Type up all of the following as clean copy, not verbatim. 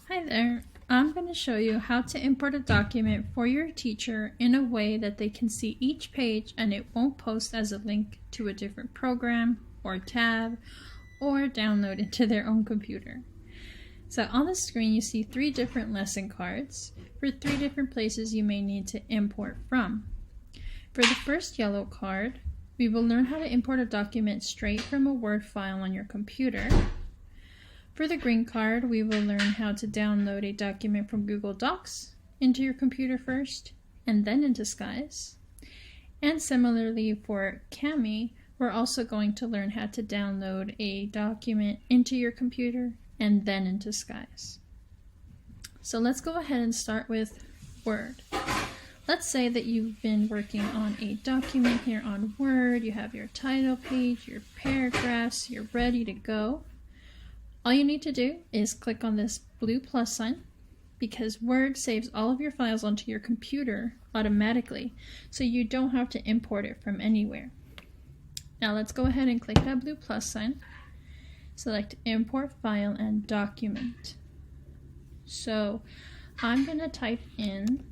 Hi there. I'm going to show you how to import a document for your teacher in a way that they can see each page and it won't post as a link to a different program or tab or download into their own computer. So on the screen you see 3 different lesson cards for 3 different places you may need to import from. For the first yellow card, we will learn how to import a document straight from a Word file on your computer. For the green card, we will learn how to download a document from Google Docs into your computer first, and then into Skies. And similarly for Kami, we're also going to learn how to download a document into your computer and then into Skies. So let's go ahead and start with Word. Let's say that you've been working on a document here on Word, you have your title page, your paragraphs, you're ready to go. All you need to do is click on this blue plus sign because Word saves all of your files onto your computer automatically, so you don't have to import it from anywhere. Now let's go ahead and click that blue plus sign, select Import File and Document. So I'm going to type in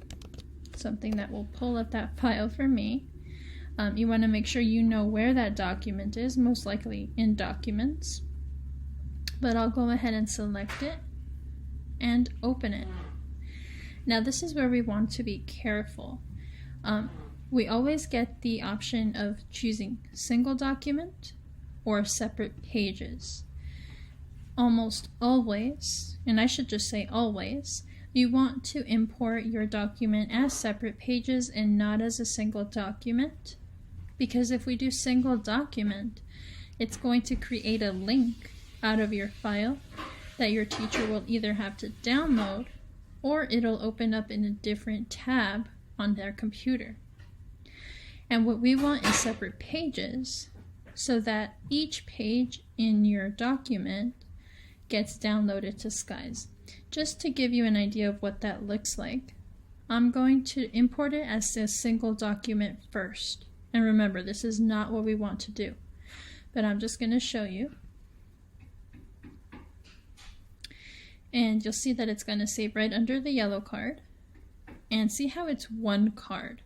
something that will pull up that file for me. You want to make sure you know where that document is, most likely in Documents. But I'll go ahead and select it and open it. Now this is where we want to be careful. We always get the option of choosing single document or separate pages. Almost always, and I should just say always, you want to import your document as separate pages and not as a single document. Because if we do single document, it's going to create a link out of your file that your teacher will either have to download or it'll open up in a different tab on their computer. And what we want is separate pages so that each page in your document gets downloaded to Skies. Just to give you an idea of what that looks like, I'm going to import it as a single document first. And remember, this is not what we want to do, but I'm just going to show you. And you'll see that it's going to save right under the yellow card. And see how it's one card,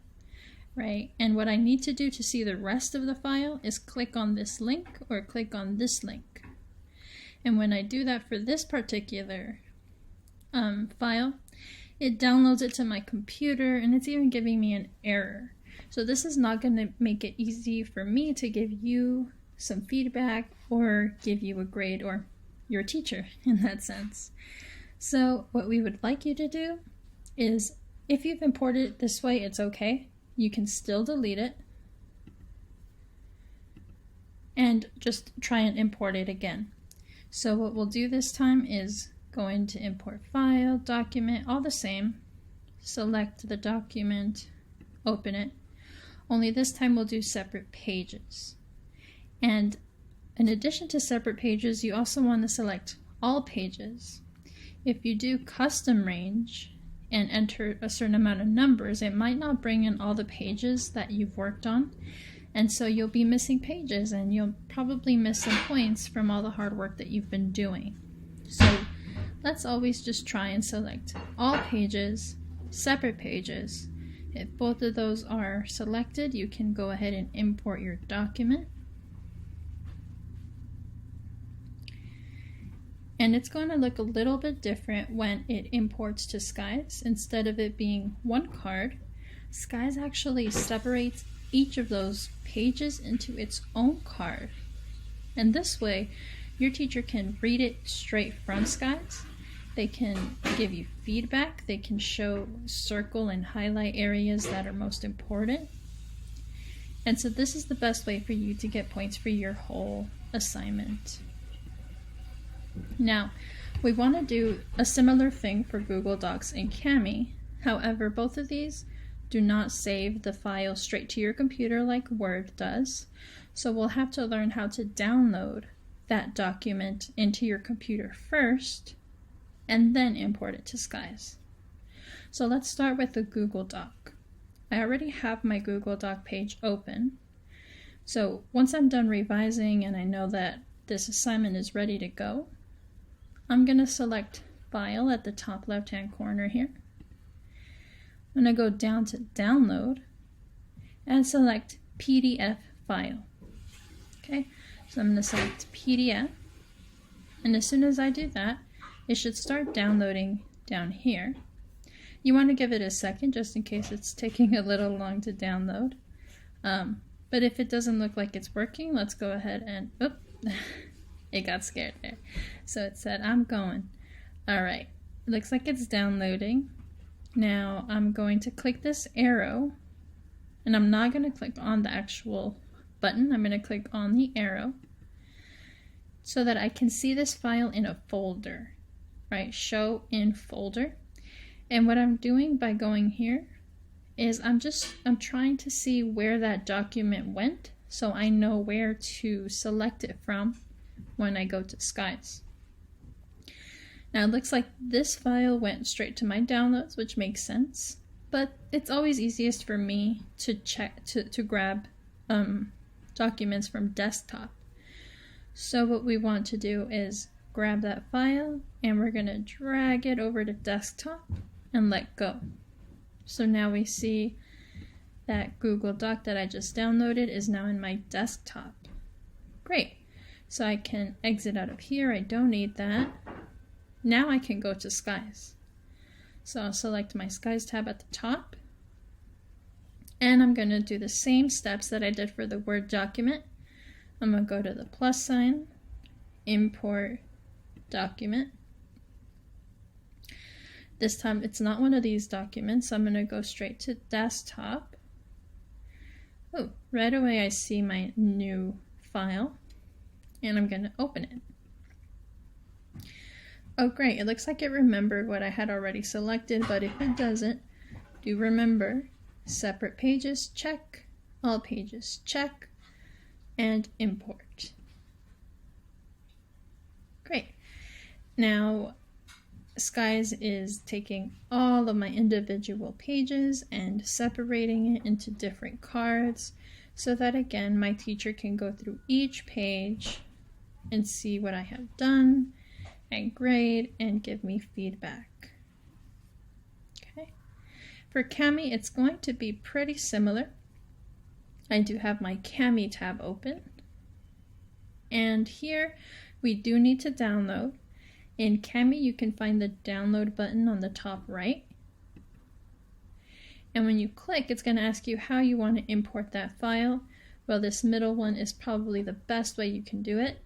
right? And what I need to do to see the rest of the file is click on this link or click on this link. And when I do that for this particular file, it downloads it to my computer and it's even giving me an error. So this is not going to make it easy for me to give you some feedback or give you a grade or your teacher in that sense. So what we would like you to do is, if you've imported it this way, it's okay. You can still delete it and just try and import it again. So what we'll do this time is go into Import File, Document, all the same. Select the document, open it. Only this time we'll do separate pages. And in addition to separate pages, you also want to select all pages. If you do custom range and enter a certain amount of numbers, it might not bring in all the pages that you've worked on, and so you'll be missing pages and you'll probably miss some points from all the hard work that you've been doing. So let's always just try and select all pages, separate pages. If both of those are selected, you can go ahead and import your document. And it's going to look a little bit different when it imports to Skies. Instead of it being one card, Skies actually separates each of those pages into its own card. And this way, your teacher can read it straight from Skies. They can give you feedback. They can circle and highlight areas that are most important. And so this is the best way for you to get points for your whole assignment. Now, we want to do a similar thing for Google Docs and Kami. However, both of these do not save the file straight to your computer like Word does. So we'll have to learn how to download that document into your computer first and then import it to Skies. So let's start with the Google Doc. I already have my Google Doc page open. So once I'm done revising and I know that this assignment is ready to go, I'm going to select file at the top left-hand corner here. I'm going to go down to download and select PDF file. Okay, so I'm going to select PDF, and as soon as I do that, it should start downloading down here. You want to give it a second just in case it's taking a little long to download. But if it doesn't look like it's working, let's go ahead and, oop, it got scared there. So it said, I'm going. All right, it looks like it's downloading. Now I'm going to click this arrow, and I'm not going to click on the actual button. I'm going to click on the arrow so that I can see this file in a folder, right? Show in folder. And what I'm doing by going here is I'm trying to see where that document went so I know where to select it from when I go to Skies. Now it looks like this file went straight to my downloads, which makes sense, but it's always easiest for me to check to grab documents from desktop. So what we want to do is grab that file and we're going to drag it over to desktop and let go. So now we see that Google Doc that I just downloaded is now in my desktop. Great. So I can exit out of here. I don't need that. Now I can go to Skies. So I'll select my Skies tab at the top. And I'm going to do the same steps that I did for the Word document. I'm going to go to the plus sign, import document. This time it's not one of these documents, so I'm going to go straight to desktop. Oh, right away I see my new file, and I'm going to open it. Oh great, it looks like it remembered what I had already selected, but if it doesn't, do remember separate pages, check, all pages, check, and import. Great. Now, Skies is taking all of my individual pages and separating it into different cards so that again my teacher can go through each page and see what I have done and grade and give me feedback. Okay. For Kami, it's going to be pretty similar. I do have my Kami tab open, and here we do need to download. In Kami, you can find the download button on the top right. And when you click, it's going to ask you how you want to import that file. Well, this middle one is probably the best way you can do it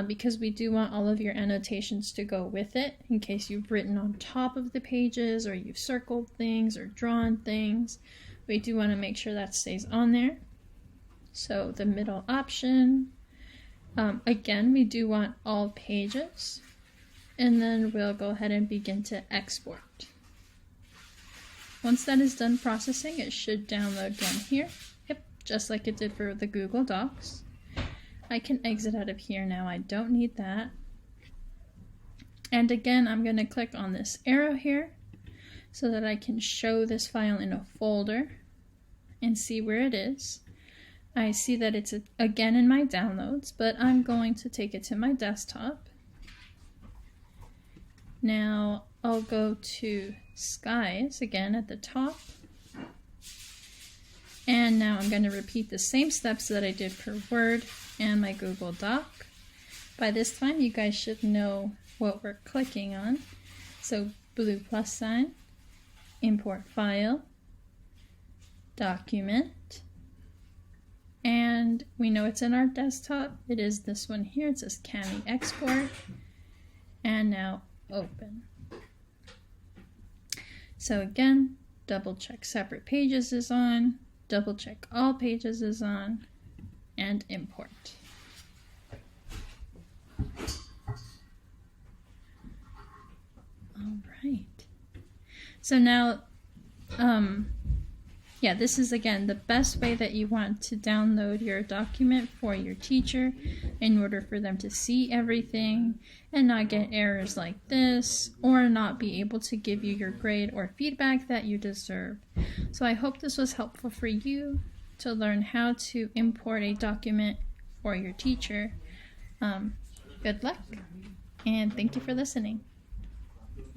because we do want all of your annotations to go with it in case you've written on top of the pages or you've circled things or drawn things. We do want to make sure that stays on there. So the middle option, again, we do want all pages. And then we'll go ahead and begin to export. Once that is done processing, it should download down here. Yep, just like it did for the Google Docs. I can exit out of here now. I don't need that. And again, I'm going to click on this arrow here so that I can show this file in a folder and see where it is. I see that it's again in my downloads, but I'm going to take it to my desktop. Now I'll go to Skies again at the top, and now I'm going to repeat the same steps that I did for Word and my Google Doc. By this time you guys should know what we're clicking on. So blue plus sign, import file, document, and we know it's in our desktop. It is this one here. It says Kami export, and now open. So again, double check separate pages is on, double check all pages is on, and import. All right. So now, yeah, this is again the best way that you want to download your document for your teacher in order for them to see everything and not get errors like this or not be able to give you your grade or feedback that you deserve. So I hope this was helpful for you to learn how to import a document for your teacher. Good luck, and thank you for listening.